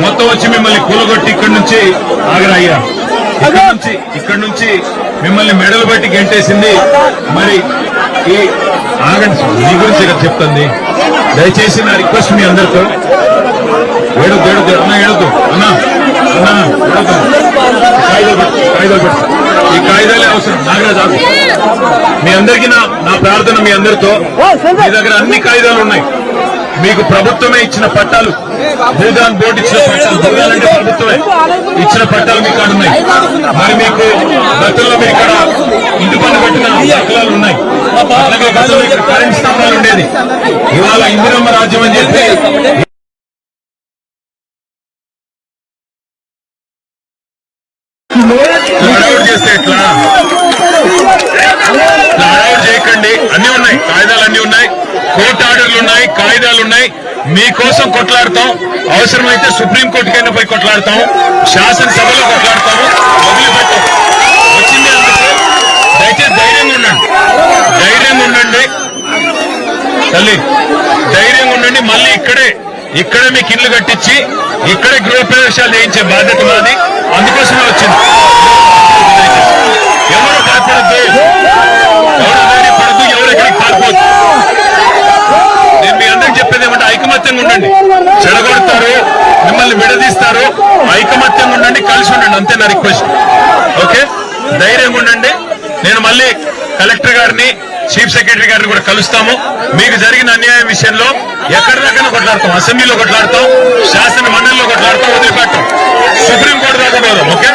మొత్తం వచ్చి మిమ్మల్ని కూలగొట్టి ఇక్కడి నుంచి ఆగరయ్యా, ఇక్కడ నుంచి మిమ్మల్ని మెడలు బట్టి గెంటేసింది. మరి ఈ ఆగండి, మీ గురించి ఇక్కడ చెప్తుంది. దయచేసి నా రిక్వెస్ట్ మీ అందరితో, ఏడొద్దు అన్న, ఏడొద్దు అన్నా ఏడొద్దు, కాగితాలు పెట్టు, ఈ కాగితాలే అవసరం. నాగరాజు, మీ అందరికీ నా ప్రార్థన, మీ అందరితో, మీ దగ్గర అన్ని కాగితాలు ఉన్నాయి. మీకు ప్రభుత్వమే ఇచ్చిన పట్టాలు, భూదాన్ బోర్డు ఇచ్చిన పట్టాలు, భూదాన్ అంటే ప్రభుత్వమే ఇచ్చిన పట్టాలు మీ కాడ ఉన్నాయి. మరి మీకు గతంలో మీరు ఇక్కడ ఇంటి పన్ను కట్టిన దాఖలాలు ఉన్నాయి. అలాగే గతంలో ఇక్కడ కరెంట్ స్తంభాలు ఉండేది. ఇవాళ ఇందిరమ్మ రాజ్యం అని చెప్పి అడౌట్ చేస్తే ఎట్లా? అడౌట్ చేయకండి. అన్ని ఉన్నాయి, కాగితాలు అన్ని ఉన్నాయి, కోర్టు ఆర్డర్లు ఉన్నాయి, కాగితాలు ఉన్నాయి. మీకోసం కొట్లాడతాం. అవసరమైతే సుప్రీంకోర్టుకైనా పోయి కొట్లాడతాం, శాసనసభలో కొట్లాడతాము. వదిలిపెట్టాం వచ్చింది అందుకు. దయచేసి ధైర్యంగా ఉండండి తల్లి, ధైర్యంగా ఉండండి. మళ్ళీ ఇక్కడే మీకు ఇల్లు కట్టించి ఇక్కడే గృహప్రవేశాలు చేయించే బాధ్యత మాది. అందుకోసమే వచ్చింది. ఎవరు భయపడద్దు, ఎవరు ధైర్యపడద్దు, ఎవరు ఎక్కడికి పారిపోద్దు. నేను మీ అందరికి చెప్పేది ఏమంటే ఐకమత్యంగా ఉండండి. చెడగొడతారు, మిమ్మల్ని విడదీస్తారు. ఐకమత్యంగా ఉండండి, కలిసి ఉండండి, అంతే నా రిక్వెస్ట్. ఓకే, ధైర్యంగా ఉండండి. నేను మళ్ళీ కలెక్టర్ గారిని, చీఫ్ సెక్రటరీ గారిని కూడా కలుస్తాము. మీకు జరిగిన అన్యాయం విషయంలో ఎక్కడి దగ్గర కొట్లాడతాం, అసెంబ్లీలో కొట్లాడతాం, శాసన మండలిలో కొట్లాడతాం, వదిలిపెట్టాం, సుప్రీంకోర్టు దాకా పోదాం. ఓకే,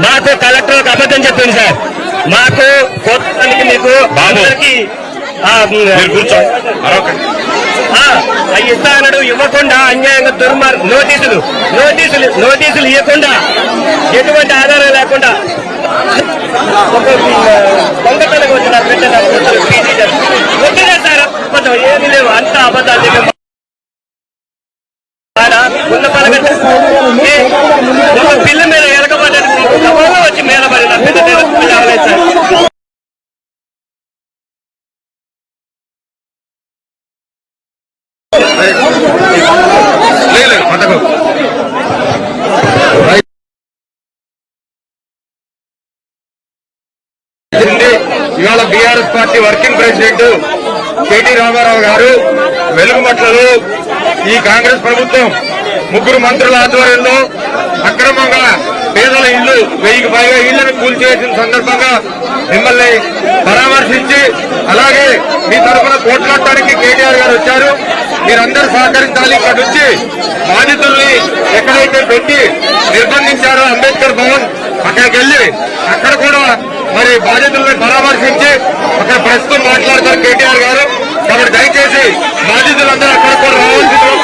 మాకు కలెక్టర్ అబద్ధం చెప్పింది సార్. మాకు కోర్టుకి మీకు అందరికి ఇస్తా అన్నాడు, ఇవ్వకుండా అన్యాయంగా నోటీసులు ఇవ్వకుండా, ఎటువంటి ఆధారం లేకుండా ఒక దొంగతనం వచ్చిన వచ్చినా సార్ అబద్ధం ఏమీ లేవు, అంత అబద్ధాలు. ఉన్న పలగట్టు ఒక పిల్ల మీద ఎరగబడ్డాడు, వచ్చి మీద పడిన పెద్ద అవలేదు సార్. ఇవాళ BRS party working president KT Rama Rao గారు వెలుగుమట్లలో ఈ కాంగ్రెస్ ప్రభుత్వం ముగ్గురు మంత్రుల ఆధ్వర్యంలో అక్రమంగా పేదల ఇళ్లు 1000కి పైగా ఇళ్లను కూల్చేసిన సందర్భంగా మిమ్మల్ని పరామర్శించి అలాగే మీ తరఫున పోట్లాడటానికి కేటీఆర్ గారు వచ్చారు. మీరందరూ సహకరించాలి. ఇక్కడ నుంచి బాధితుల్ని ఎక్కడైతే పెట్టి నిర్బంధించారో అంబేద్కర్ భవన్ అక్కడికి వెళ్లి అక్కడ కూడా మరి బాధితుల్ని పరామర్శించి అక్కడ ప్రస్తుతం మాట్లాడతారు కేటీఆర్ గారు. కాబట్టి దయచేసి బాధితులందరూ అక్కడ కూడా రావాల్సిందిగా